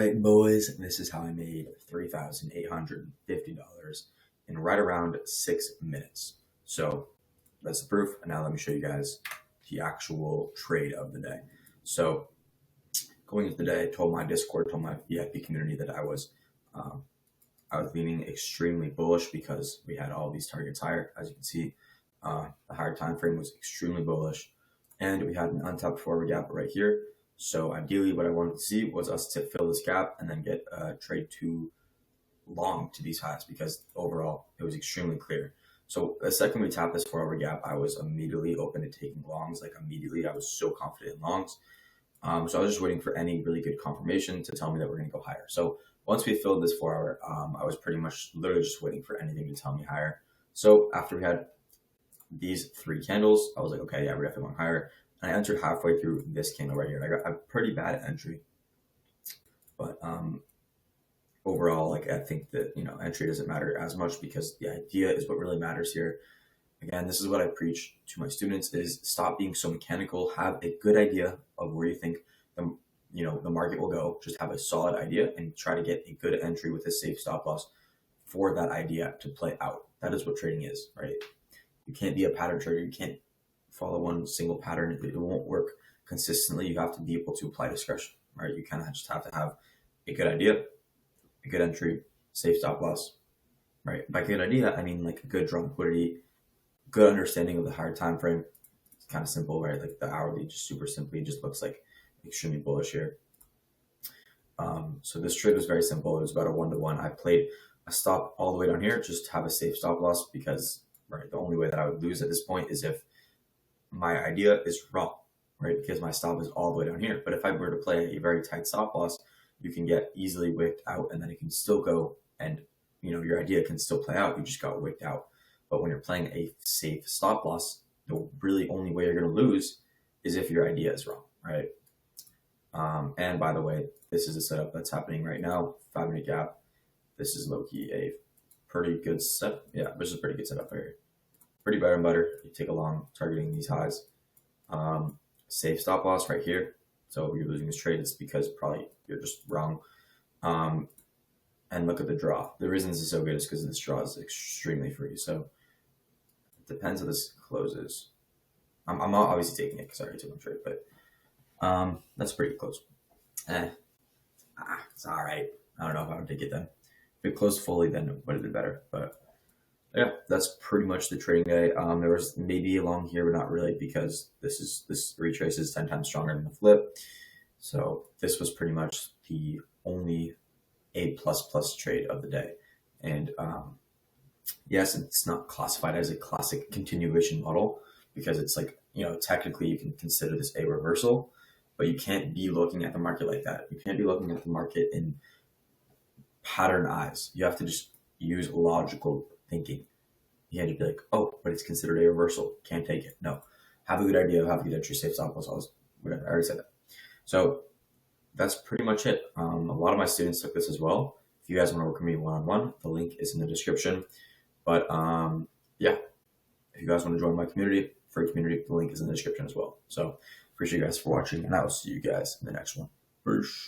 right, boys, this is how I made $3,850 in right around 6 minutes. So that's the proof. And now let me show you guys the actual trade of the day. So going into the day, I told my Discord, told my VIP community that I was leaning extremely bullish because we had all these targets higher. As you can see, the higher time frame was extremely bullish, and we had an untapped forward gap right here. So ideally, what I wanted to see was us to fill this gap and then get a trade too long to these highs, because overall it was extremely clear. So the second we tapped this forward gap, I was immediately open to taking longs. Like immediately, I was so confident in longs. So I was just waiting for any really good confirmation to tell me that we're going to go higher. So once we filled this 4 hour, I was pretty much literally just waiting for anything to tell me higher. So after we had these 3 candles, I was like, okay, yeah, we're definitely going higher. And I entered halfway through this candle right here. I got a pretty bad entry, but overall, like I think that entry doesn't matter as much, because the idea is what really matters here. Again, this is what I preach to my students: is stop being so mechanical. Have a good idea of where you think the market will go. Just have a solid idea and try to get a good entry with a safe stop loss for that idea to play out. That is what trading is, right? You can't be a pattern trader. You can't follow one single pattern. It won't work consistently. You have to be able to apply discretion, right? You kind of just have to have a good idea, a good entry, safe stop loss, right? By good idea, I mean like a good draw liquidity, good understanding of the higher time frame. It's kind of simple, right? Like the hourly just super simply just looks like extremely bullish here. So this trade was very simple. It was about a 1-to-1. I played a stop all the way down here just to have a safe stop loss, because the only way that I would lose at this point is if my idea is wrong, right? Because my stop is all the way down here. But if I were to play a very tight stop loss, you can get easily wicked out, and then it can still go, and your idea can still play out. You just got wicked out. But when you're playing a safe stop loss, the really only way you're going to lose is if your idea is wrong, right? And by the way, this is a setup that's happening right now. 5-minute gap. This is low-key a pretty good setup. Yeah, this is a pretty good setup right here. Pretty bread and butter. You take a long targeting these highs. Safe stop loss right here. So if you're losing this trade, it's because probably you're just wrong. And look at the draw. The reason this is so good is because this draw is extremely free. So it depends how this closes. I'm not obviously taking it because I already took one trade, but that's pretty close. It's all right. I don't know if I would take it then. If it closed fully, then it would have been better. But yeah, that's pretty much the trading day. There was maybe a long here, but not really, because this retrace is 10 times stronger than the flip. So this was pretty much the only A++ trade of the day. And yes, it's not classified as a classic continuation model, because it's like, technically you can consider this a reversal, but you can't be looking at the market like that. You can't be looking at the market in pattern eyes. You have to just use logical thinking. You have to be like, oh, but it's considered a reversal. Can't take it. No. Have a good idea. Have a good entry, safe stop loss. Whatever. I already said that. So that's pretty much it. A lot of my students took this as well. If you guys want to work with me one-on-one, the link is in the description. But yeah, if you guys want to join my community, free community, the link is in the description as well. So appreciate you guys for watching, and I will see you guys in the next one. Peace.